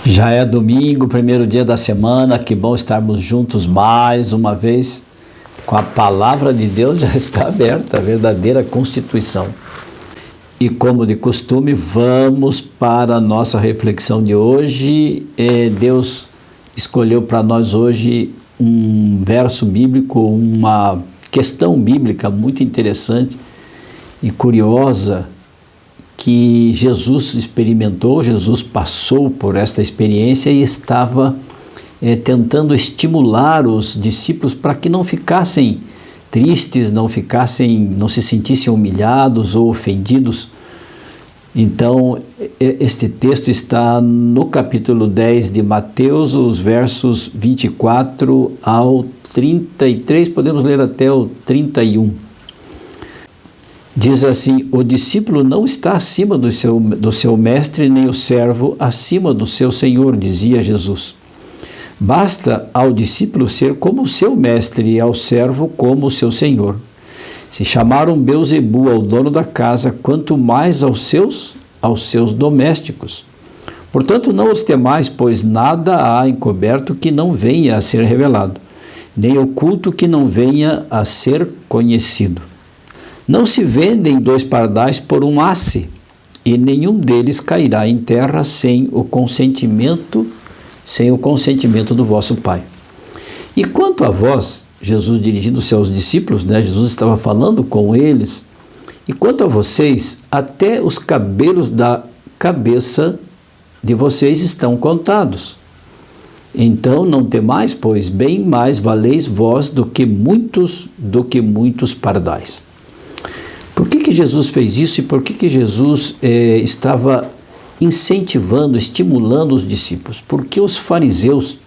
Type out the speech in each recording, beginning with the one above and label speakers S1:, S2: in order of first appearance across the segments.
S1: Já é domingo, primeiro dia da semana, que bom estarmos juntos mais uma vez com a palavra de Deus. Já está aberta a verdadeira Constituição. E como de costume, vamos para a nossa reflexão de hoje. Deus escolheu para nós hoje um verso bíblico, uma questão bíblica muito interessante e curiosa, que Jesus experimentou. Jesus passou por esta experiência e estava tentando estimular os discípulos para que não ficassem tristes, não se sentissem humilhados ou ofendidos. Então, este texto está no capítulo 10 de Mateus, os versos 24 ao 33, podemos ler até o 31. Diz assim: o discípulo não está acima do seu mestre, nem o servo acima do seu senhor, dizia Jesus. Basta ao discípulo ser como o seu mestre e ao servo como o seu senhor. Se chamaram Beelzebu ao dono da casa, quanto mais aos seus domésticos. Portanto, não os temais, pois nada há encoberto que não venha a ser revelado, nem oculto que não venha a ser conhecido. Não se vendem 2 pardais por um asse, e nenhum deles cairá em terra sem o consentimento do vosso Pai. E quanto a vós, Jesus dirigindo-se aos discípulos, Jesus estava falando com eles, e quanto a vocês, até os cabelos da cabeça de vocês estão contados. Então não temais, pois bem mais valeis vós do que muitos pardais. Por que Jesus fez isso e por que Jesus estava incentivando, estimulando os discípulos? Porque os fariseus,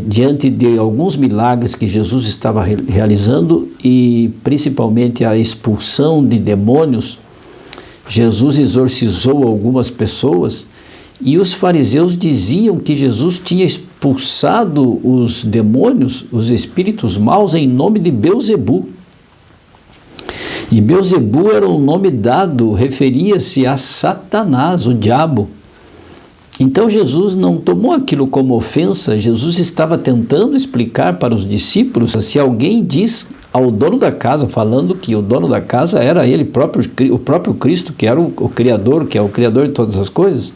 S1: diante de alguns milagres que Jesus estava realizando e principalmente a expulsão de demônios, Jesus exorcizou algumas pessoas e os fariseus diziam que Jesus tinha expulsado os demônios, os espíritos maus, em nome de Beelzebu. E Beelzebu era um nome dado, referia-se a Satanás, o diabo. Então Jesus não tomou aquilo como ofensa. Jesus estava tentando explicar para os discípulos. Se alguém diz ao dono da casa, falando que o dono da casa era ele próprio, o próprio Cristo, que era o Criador, que é o Criador de todas as coisas.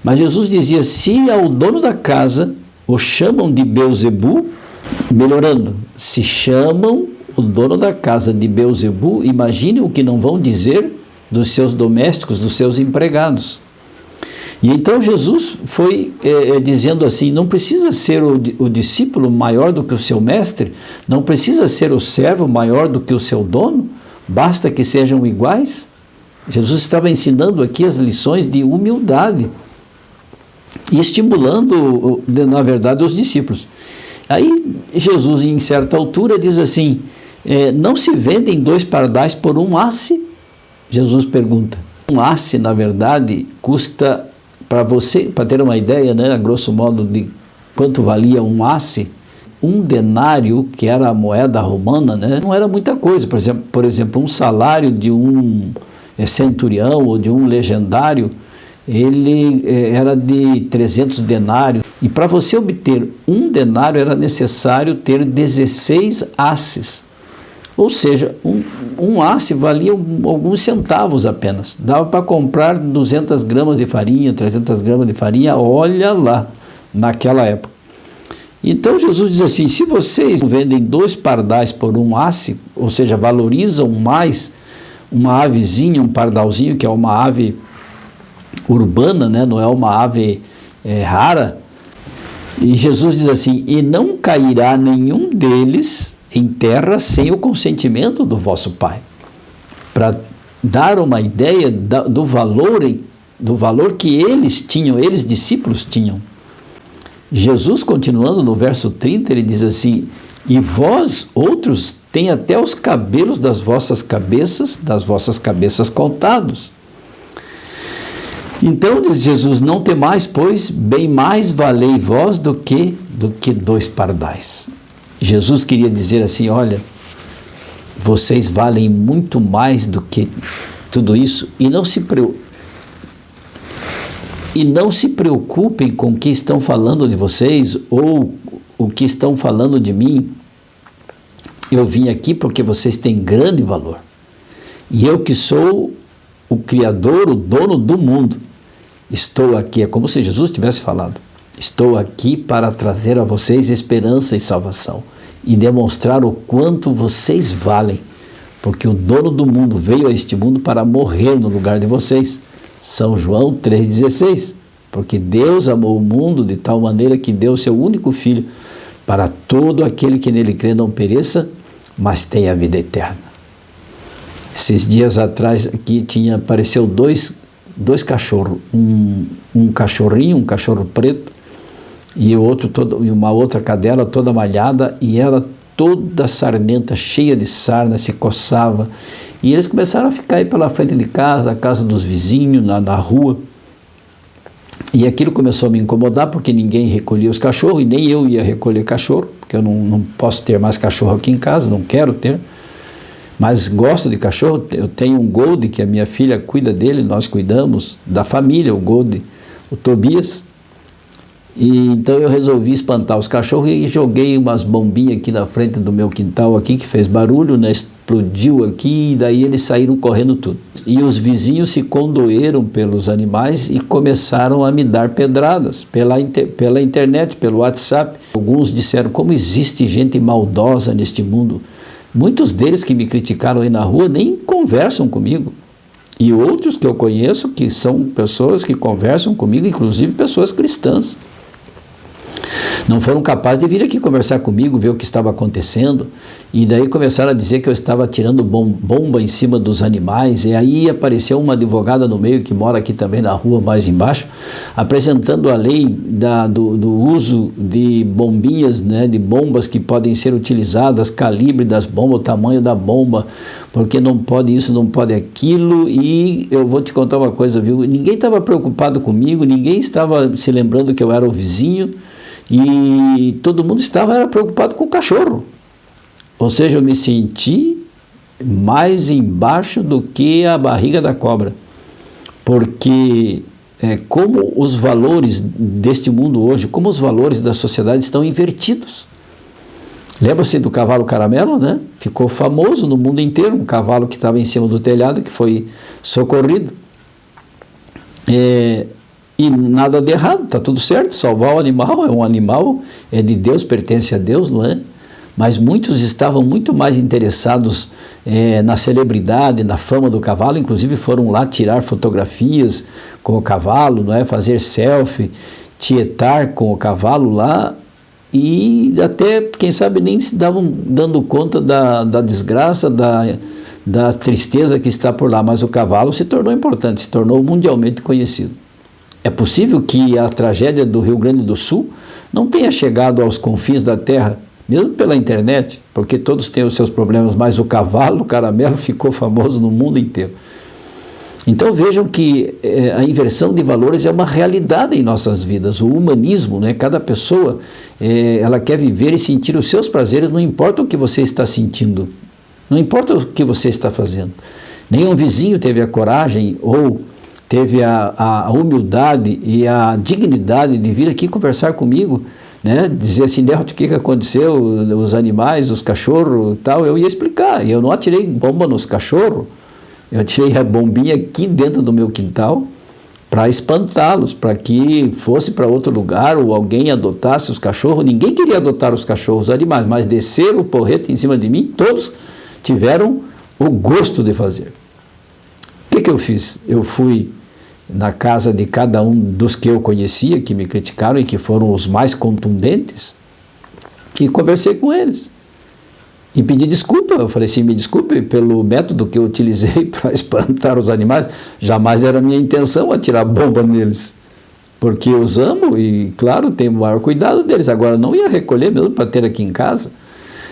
S1: Mas Jesus dizia: se ao dono da casa o chamam de Beelzebu, melhorando, se chamam o dono da casa de Beelzebu, imagine o que não vão dizer dos seus domésticos, dos seus empregados. E então Jesus foi dizendo assim: não precisa ser o discípulo maior do que o seu mestre, não precisa ser o servo maior do que o seu dono, basta que sejam iguais. Jesus estava ensinando aqui as lições de humildade e estimulando, na verdade, os discípulos. Aí Jesus, em certa altura, diz assim: não se vendem 2 pardais por um asse? Jesus pergunta. Um asse, na verdade, custa, para ter uma ideia, a grosso modo, de quanto valia um asse, um denário, que era a moeda romana, não era muita coisa. Por exemplo, um salário de um centurião ou de um legendário, ele era de 300 denários. E para você obter um denário era necessário ter 16 asses. Ou seja, um asse valia alguns centavos apenas. Dava para comprar 200 gramas de farinha, 300 gramas de farinha, olha lá, naquela época. Então Jesus diz assim: se vocês vendem 2 pardais por um asse, ou seja, valorizam mais uma avezinha, um pardalzinho, que é uma ave urbana, não é uma ave rara. E Jesus diz assim: e não cairá nenhum deles em terra sem o consentimento do vosso Pai. Para dar uma ideia do valor que eles tinham, eles discípulos tinham. Jesus, continuando no verso 30, ele diz assim: e vós outros têm até os cabelos das vossas cabeças contados. Então, diz Jesus: não temais, pois bem mais valei vós do que 2 pardais. Jesus queria dizer assim: olha, vocês valem muito mais do que tudo isso, e não se preocupem. E não se preocupem com o que estão falando de vocês ou o que estão falando de mim. Eu vim aqui porque vocês têm grande valor. E eu que sou o Criador, o dono do mundo, estou aqui, é como se Jesus tivesse falado, estou aqui para trazer a vocês esperança e salvação e demonstrar o quanto vocês valem, porque o dono do mundo veio a este mundo para morrer no lugar de vocês. São João 3,16, porque Deus amou o mundo de tal maneira que deu seu único Filho, para todo aquele que nele crê não pereça, mas tenha a vida eterna. Esses dias atrás aqui apareceu dois cachorros, um cachorrinho, um cachorro preto, e uma outra cadela toda malhada, e ela toda sarnenta, cheia de sarna, se coçava. E eles começaram a ficar aí pela frente de casa, da casa dos vizinhos, na rua. E aquilo começou a me incomodar, porque ninguém recolhia os cachorros, e nem eu ia recolher cachorro, porque eu não posso ter mais cachorro aqui em casa, não quero ter. Mas gosto de cachorro. Eu tenho um Gold, que a minha filha cuida dele, nós cuidamos da família, o Gold, o Tobias. E então eu resolvi espantar os cachorros e joguei umas bombinhas aqui na frente do meu quintal aqui, que fez barulho, né? Explodiu aqui, e daí eles saíram correndo tudo. E os vizinhos se condoeram pelos animais e começaram a me dar pedradas pela internet, pelo WhatsApp. Alguns disseram: como existe gente maldosa neste mundo. Muitos deles que me criticaram aí na rua nem conversam comigo. E outros que eu conheço, que são pessoas que conversam comigo, inclusive pessoas cristãs, não foram capazes de vir aqui conversar comigo, ver o que estava acontecendo, e daí começaram a dizer que eu estava tirando bomba em cima dos animais. E aí apareceu uma advogada no meio, que mora aqui também na rua mais embaixo, apresentando a lei do uso de bombinhas, né, de bombas que podem ser utilizadas, calibre das bombas, o tamanho da bomba, porque não pode isso, não pode aquilo. E eu vou te contar uma coisa, viu? Ninguém estava preocupado comigo, ninguém estava se lembrando que eu era o vizinho, e todo mundo era preocupado com o cachorro. Ou seja, eu me senti mais embaixo do que a barriga da cobra, porque como os valores deste mundo hoje, como os valores da sociedade estão invertidos. Lembra-se do cavalo caramelo, né? Ficou famoso no mundo inteiro, um cavalo que estava em cima do telhado, que foi socorrido. E nada de errado, está tudo certo, salvar o animal, é um animal, é de Deus, pertence a Deus, não é? Mas muitos estavam muito mais interessados na celebridade, na fama do cavalo, inclusive foram lá tirar fotografias com o cavalo, não é? Fazer selfie, tietar com o cavalo lá, e até, quem sabe, nem se davam dando conta da desgraça, da tristeza que está por lá, mas o cavalo se tornou importante, se tornou mundialmente conhecido. É possível que a tragédia do Rio Grande do Sul não tenha chegado aos confins da terra, mesmo pela internet, porque todos têm os seus problemas, mas o cavalo, o caramelo, ficou famoso no mundo inteiro. Então vejam que a inversão de valores é uma realidade em nossas vidas. O humanismo, né? Cada pessoa ela quer viver e sentir os seus prazeres, não importa o que você está sentindo, não importa o que você está fazendo. Nenhum vizinho teve a coragem ou teve a humildade e a dignidade de vir aqui conversar comigo, né? Dizer assim: o que aconteceu, os animais, os cachorros e tal. Eu ia explicar, e eu não atirei bomba nos cachorros, eu atirei a bombinha aqui dentro do meu quintal para espantá-los, para que fosse para outro lugar ou alguém adotasse os cachorros. Ninguém queria adotar os cachorros, os animais, mas descer o porrete em cima de mim, todos tiveram o gosto de fazer. O que eu fiz? Eu fui na casa de cada um dos que eu conhecia, que me criticaram e que foram os mais contundentes, e conversei com eles. E pedi desculpa. Eu falei assim: me desculpe pelo método que eu utilizei para espantar os animais. Jamais era a minha intenção atirar bomba neles, porque eu os amo e, claro, tenho o maior cuidado deles. Agora, não ia recolher mesmo para ter aqui em casa.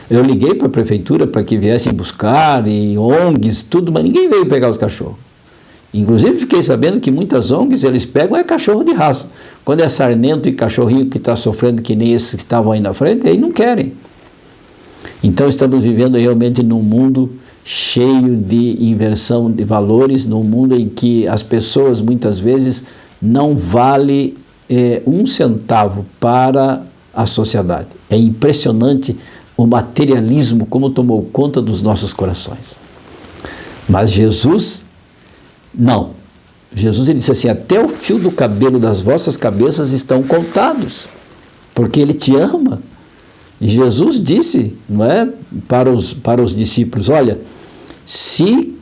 S1: Eu liguei para a prefeitura para que viessem buscar, e ONGs, tudo, mas ninguém veio pegar os cachorros. Inclusive, fiquei sabendo que muitas ONGs, eles pegam cachorro de raça. Quando é sarnento e cachorrinho que está sofrendo, que nem esses que estavam aí na frente, aí não querem. Então, estamos vivendo realmente num mundo cheio de inversão de valores, num mundo em que as pessoas, muitas vezes, não vale um centavo para a sociedade. É impressionante o materialismo como tomou conta dos nossos corações. Mas Jesus, não. Jesus, ele disse assim, até o fio do cabelo das vossas cabeças estão contados, porque ele te ama. E Jesus disse, não é, para os discípulos, olha, se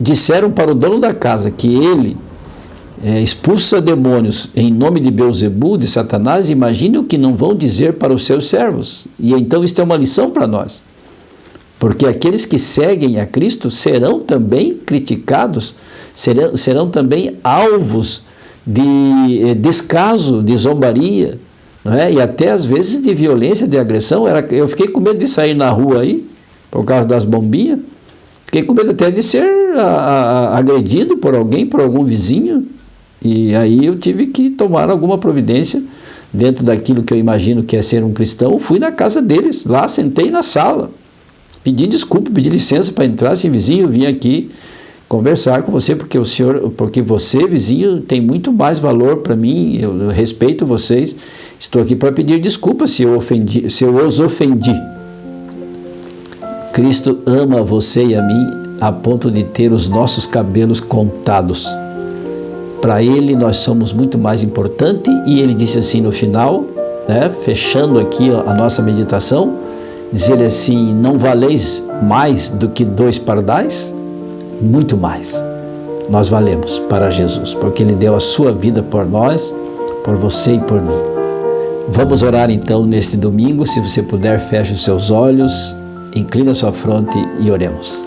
S1: disseram para o dono da casa que ele expulsa demônios em nome de Beelzebul, de Satanás, imagine o que não vão dizer para os seus servos. E então isso é uma lição para nós. Porque aqueles que seguem a Cristo serão também criticados, serão também alvos de descaso, de zombaria, não é? E até às vezes de violência, de agressão. Eu fiquei com medo de sair na rua aí, por causa das bombinhas. Fiquei com medo até de ser agredido por alguém, por algum vizinho. E aí eu tive que tomar alguma providência dentro daquilo que eu imagino que é ser um cristão. Fui na casa deles, lá sentei na sala. Pedi desculpa, pedi licença para entrar, assim, vizinho, eu vim aqui conversar com você, porque você, vizinho, tem muito mais valor para mim, eu respeito vocês, estou aqui para pedir desculpa se eu os ofendi. Cristo ama você e a mim a ponto de ter os nossos cabelos contados. Para Ele nós somos muito mais importantes, e Ele disse assim no final, né, fechando aqui a nossa meditação, diz Ele assim, não valeis mais do que 2 pardais? Muito mais. Nós valemos para Jesus, porque Ele deu a sua vida por nós, por você e por mim. Vamos orar então neste domingo, se você puder, feche os seus olhos, inclina sua fronte e oremos.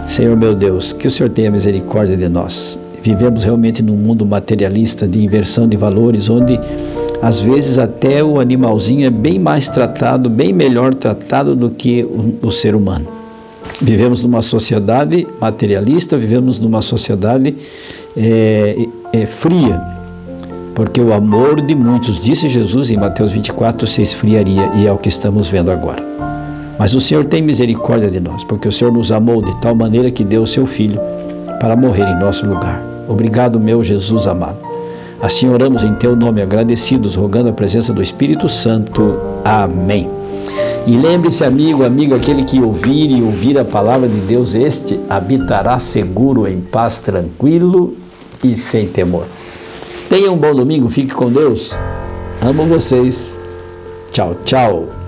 S1: Senhor meu Deus, que o Senhor tenha misericórdia de nós. Vivemos realmente num mundo materialista, de inversão de valores, onde às vezes até o animalzinho é bem mais tratado, bem melhor tratado do que o ser humano. Vivemos numa sociedade materialista, vivemos numa sociedade fria, porque o amor de muitos, disse Jesus em Mateus 24, se esfriaria, e é o que estamos vendo agora. Mas o Senhor tem misericórdia de nós, porque o Senhor nos amou de tal maneira que deu o seu Filho para morrer em nosso lugar. Obrigado, meu Jesus amado. Assim oramos em Teu nome, agradecidos, rogando a presença do Espírito Santo. Amém. E lembre-se, amigo, amiga, aquele que ouvir a palavra de Deus, este habitará seguro, em paz, tranquilo e sem temor. Tenha um bom domingo, fique com Deus. Amo vocês. Tchau, tchau.